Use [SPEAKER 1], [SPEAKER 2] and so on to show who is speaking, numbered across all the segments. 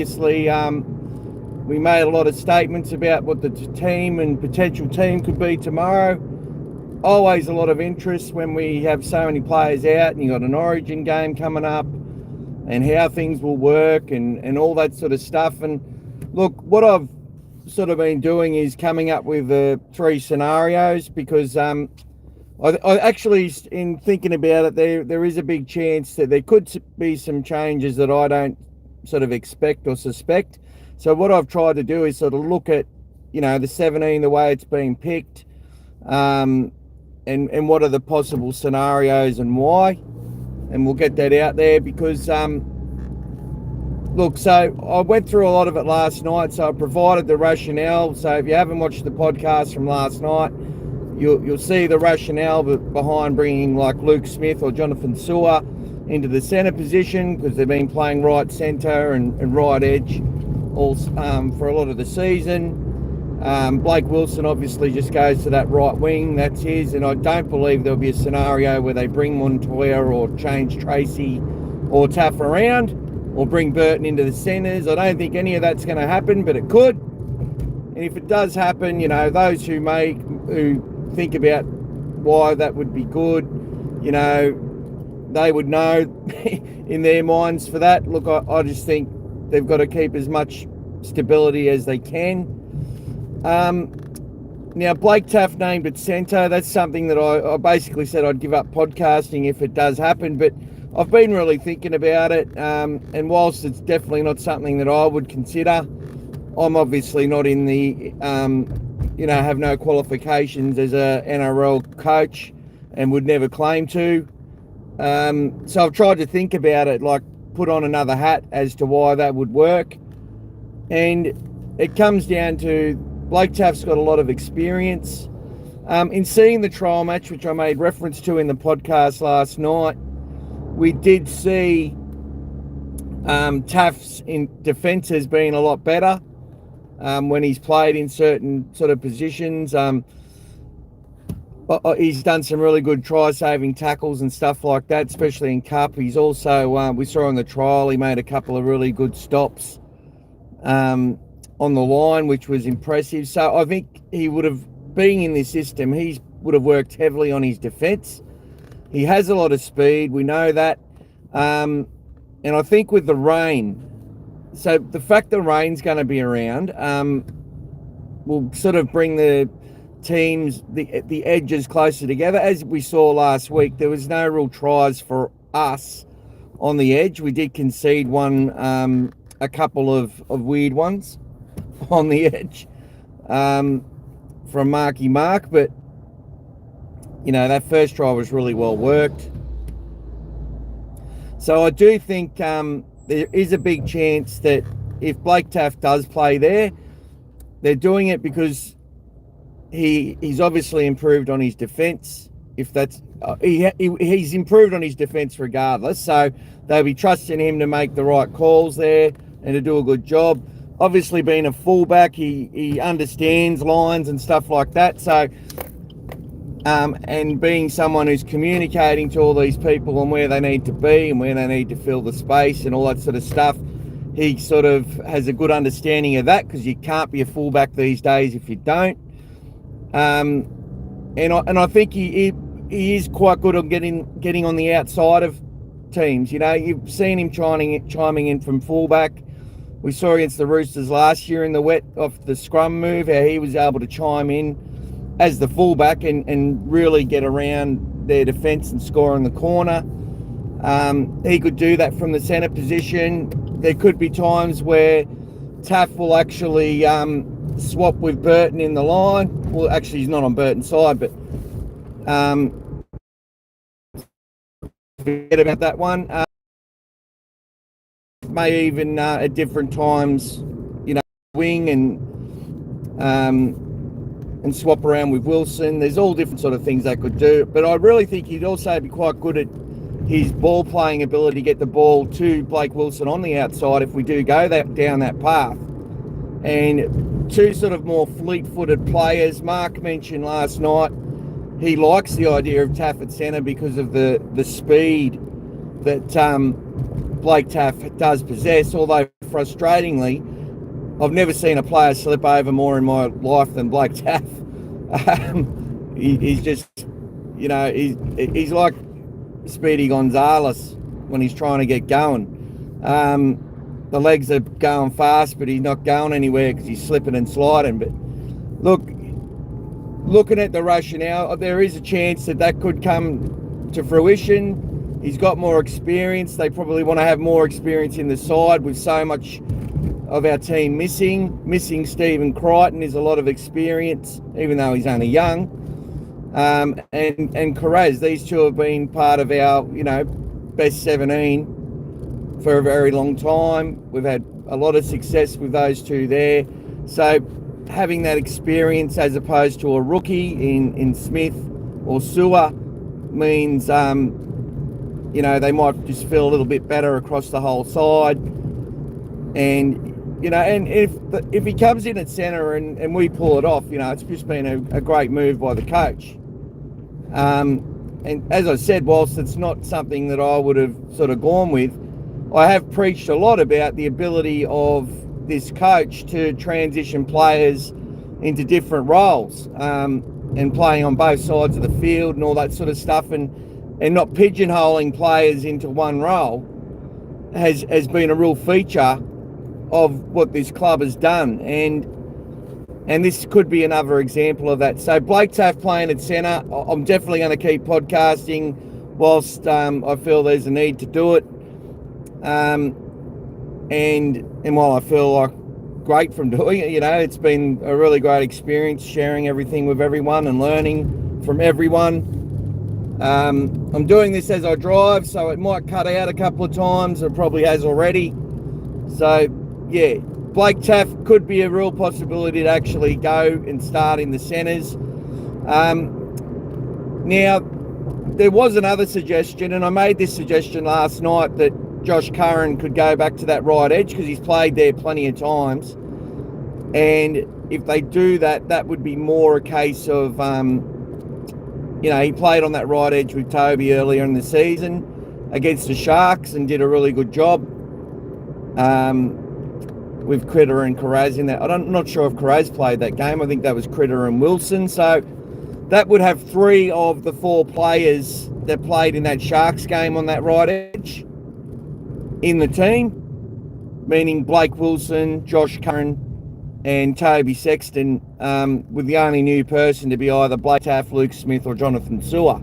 [SPEAKER 1] Obviously, we made a lot of statements about what the team and potential team could be tomorrow. Always a lot of interest when we have so many players out and you got an Origin game coming up and how things will work and all that sort of stuff. And look, what I've sort of been doing is coming up with 3 scenarios because I actually, in thinking about it, there is a big chance that there could be some changes that I don't sort of expect or suspect. So what I've tried to do is sort of look at, the 17, the way it's been picked, and what are the possible scenarios and why. And we'll get that out there because, look, so I went through a lot of it last night, so I provided the rationale. So if you haven't watched the podcast from last night, you'll see the rationale behind bringing like Luke Smith or Jonathan Sewer into the centre position because they've been playing right centre and right edge all for a lot of the season. Blake Wilson obviously just goes to that right wing, that's his, and I don't believe there'll be a scenario where they bring Montoya or change Tracy or Taff around or bring Burton into the centres. I don't think any of that's going to happen, but it could. And if it does happen, those who think about why that would be good, they would know in their minds for that. Look, I just think they've got to keep as much stability as they can. Now, Blake Taff named at centre. That's something that I basically said I'd give up podcasting if it does happen, but I've been really thinking about it. And whilst it's definitely not something that I would consider, I'm obviously not in the, have no qualifications as a NRL coach and would never claim to. So I've tried to think about it, like put on another hat as to why that would work. And it comes down to Blake Taff's got a lot of experience. In seeing the trial match, which I made reference to in the podcast last night, we did see Taff's in defence has been a lot better when he's played in certain sort of positions. He's done some really good try-saving tackles and stuff like that, especially in Cup. He's also, we saw in the trial, he made a couple of really good stops on the line, which was impressive. So I think he would have, being in this system, he would have worked heavily on his defence. He has a lot of speed, we know that. And I think with the rain, so the fact the rain's going to be around will sort of bring the teams, the edges closer together. As we saw last week, there was no real tries for us on the edge. We did concede one, a couple of weird ones on the edge from Marky Mark, but that first try was really well worked. So I do think there is a big chance that if Blake Taff does play there, they're doing it because he's obviously improved on his defence. If that's he's improved on his defence regardless, so they'll be trusting him to make the right calls there and to do a good job. Obviously, being a fullback, he understands lines and stuff like that. So, and being someone who's communicating to all these people and where they need to be and where they need to fill the space and all that sort of stuff, he sort of has a good understanding of that because you can't be a fullback these days if you don't. And I think he is quite good on getting on the outside of teams. You've seen him chiming in from fullback. We saw against the Roosters last year in the wet off the scrum move, how he was able to chime in as the fullback and really get around their defence and score in the corner. He could do that from the centre position. There could be times where Taff will actually swap with Burton in the line. Well, actually, he's not on Burton's side, but forget about that one. May even at different times, wing and swap around with Wilson. There's all different sort of things they could do. But I really think he'd also be quite good at his ball playing ability to get the ball to Blake Wilson on the outside if we do go down that path. And 2 sort of more fleet-footed players. Mark mentioned last night he likes the idea of Taff at centre because of the speed that Blake Taff does possess, although frustratingly, I've never seen a player slip over more in my life than Blake Taff. He's just, he's like Speedy Gonzalez when he's trying to get going. The legs are going fast, but he's not going anywhere because he's slipping and sliding. But looking at the rationale, there is a chance that could come to fruition. He's got more experience. They probably want to have more experience in the side with so much of our team missing. Missing Stephen Crichton is a lot of experience, even though he's only young. And Curran, these two have been part of our, best 17 for a very long time. We've had a lot of success with those two there. So having that experience as opposed to a rookie in Smith or Sewer means, they might just feel a little bit better across the whole side. And, and if he comes in at centre and we pull it off, it's just been a great move by the coach. And as I said, whilst it's not something that I would have sort of gone with, I have preached a lot about the ability of this coach to transition players into different roles, and playing on both sides of the field and all that sort of stuff, and not pigeonholing players into one role has been a real feature of what this club has done. And this could be another example of that. So Blake Taff playing at centre, I'm definitely going to keep podcasting whilst I feel there's a need to do it. And while I feel like great from doing it, it's been a really great experience sharing everything with everyone and learning from everyone. I'm doing this as I drive, so it might cut out a couple of times. It probably has already. So, yeah, Blake Taff could be a real possibility to actually go and start in the centres. Now, there was another suggestion, and I made this suggestion last night, that Josh Curran could go back to that right edge because he's played there plenty of times. And if they do that, that would be more a case of, he played on that right edge with Toby earlier in the season against the Sharks and did a really good job with Critter and Curran in that. I'm not sure if Curran played that game. I think that was Critter and Wilson. So that would have 3 of the 4 players that played in that Sharks game on that right edge in the team, meaning Blake Wilson, Josh Curran, and Toby Sexton, with the only new person to be either Blake Taff, Luke Smith, or Jonathan Sewer.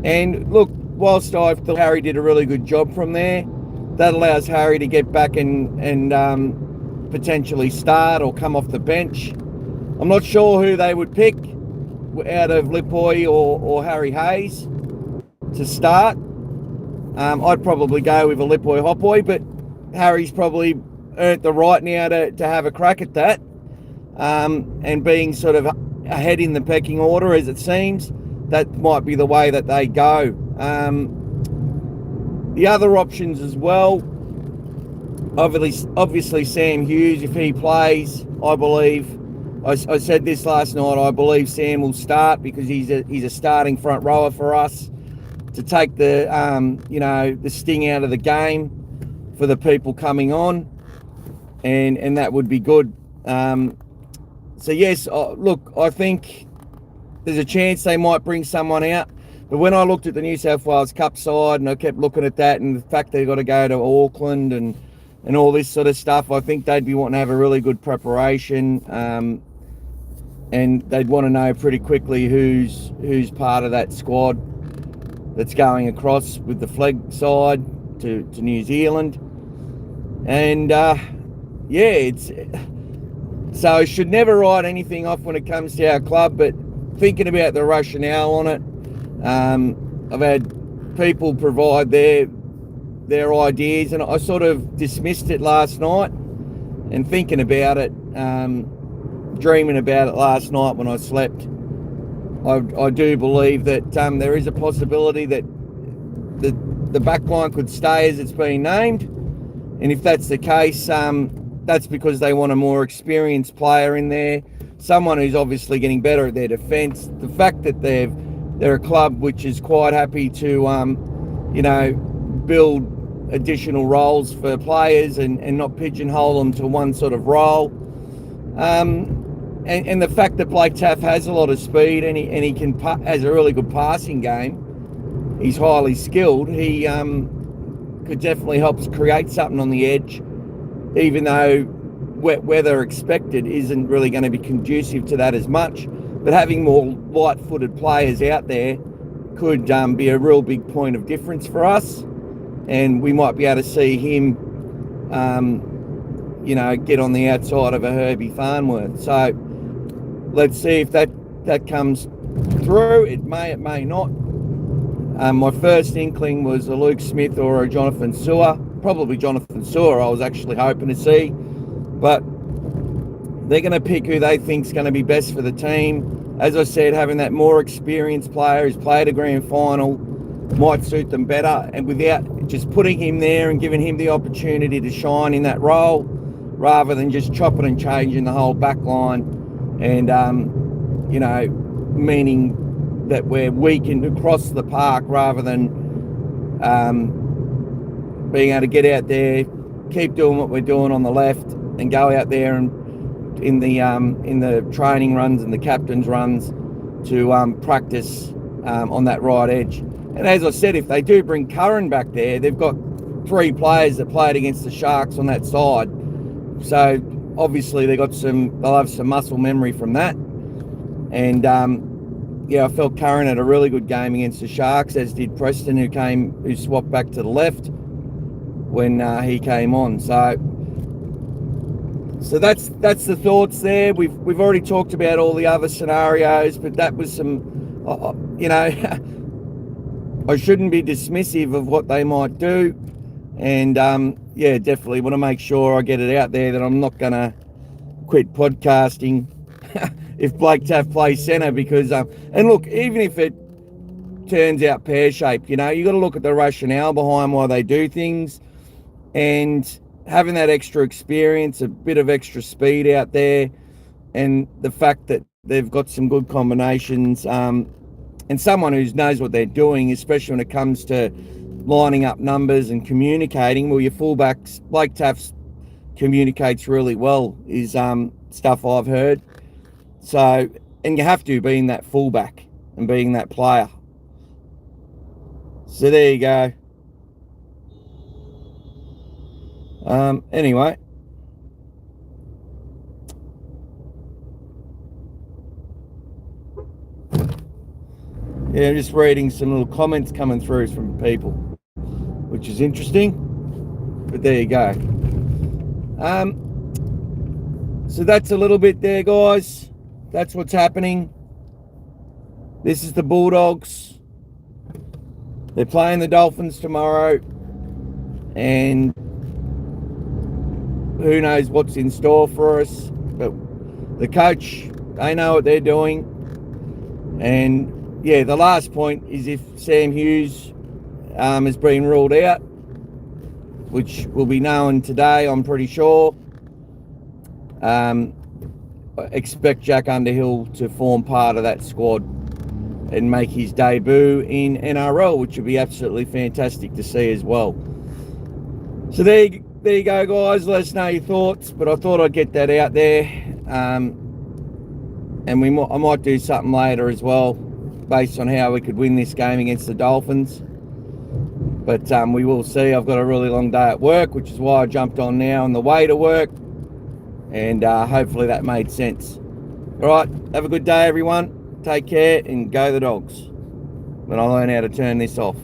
[SPEAKER 1] And look, whilst I thought Harry did a really good job from there, that allows Harry to get back and potentially start or come off the bench. I'm not sure who they would pick out of Lipoi or Harry Hayes to start. I'd probably go with a Lipoi Hopoi, but Harry's probably earned the right now to have a crack at that. And being sort of ahead in the pecking order, as it seems, that might be the way that they go. The other options as well, obviously Sam Hughes, if he plays, I believe, I said this last night, I believe Sam will start because he's a starting front rower for us to take the the sting out of the game for the people coming on, and that would be good. So yes, look, I think there's a chance they might bring someone out. But when I looked at the New South Wales Cup side and I kept looking at that and the fact they've got to go to Auckland and all this sort of stuff, I think they'd be wanting to have a really good preparation, and they'd want to know pretty quickly who's part of that squad that's going across with the flag side to New Zealand. And so I should never write anything off when it comes to our club, but thinking about the rationale on it, I've had people provide their ideas, and I sort of dismissed it last night, and thinking about it, dreaming about it last night when I slept, I do believe that there is a possibility that the back line could stay as it's been named, and if that's the case, that's because they want a more experienced player in there, someone who's obviously getting better at their defence. The fact that they're a club which is quite happy to build additional roles for players and not pigeonhole them to one sort of role. And the fact that Blake Taff has a lot of speed and he has a really good passing game. He's highly skilled. He could definitely help create something on the edge, even though wet weather expected isn't really going to be conducive to that as much. But having more light-footed players out there could be a real big point of difference for us, and we might be able to see him, get on the outside of a Herbie Farnworth. So let's see if that comes through. It may not. My first inkling was a Luke Smith or a Jonathan Sewer. Probably Jonathan Sewer I was actually hoping to see. But they're going to pick who they think is going to be best for the team. As I said, having that more experienced player who's played a grand final might suit them better. And without just putting him there and giving him the opportunity to shine in that role, rather than just chopping and changing the whole back line and, meaning that we're weakened across the park rather than being able to get out there, keep doing what we're doing on the left and go out there and in the training runs and the captain's runs to practice on that right edge. And as I said, if they do bring Curran back there, they've got 3 players that played against the Sharks on that side. So obviously they'll have some muscle memory from that. And I felt Curran had a really good game against the Sharks, as did Preston, who swapped back to the left when he came on. So that's the thoughts there. We've already talked about all the other scenarios, but that was some, I shouldn't be dismissive of what they might do. And definitely want to make sure I get it out there that I'm not going to quit podcasting if Blake Taff plays centre, because and look, even if it turns out pear-shaped, you got to look at the rationale behind why they do things, and having that extra experience, a bit of extra speed out there, and the fact that they've got some good combinations, and someone who knows what they're doing, especially when it comes to lining up numbers and communicating. Well, your fullbacks, Blake Taff communicates really well, is stuff I've heard. So, and you have to, being that fullback and being that player. So there you go. Anyway. Yeah, I'm just reading some little comments coming through from people, which is interesting. But there you go. So that's a little bit there, guys. That's what's happening. This is the Bulldogs. They're playing the Dolphins tomorrow. And who knows what's in store for us. But the coach, they know what they're doing. And yeah, the last point is if Sam Hughes has been ruled out, which will be known today, I'm pretty sure. Expect Jack Underhill to form part of that squad and make his debut in NRL, which would be absolutely fantastic to see as well. So there you go, guys. Let us know your thoughts, but I thought I'd get that out there. And I might do something later as well, based on how we could win this game against the Dolphins. But we will see. I've got a really long day at work, which is why I jumped on now on the way to work. And hopefully that made sense. All right, have a good day, everyone. Take care and go the Dogs. When I learn how to turn this off.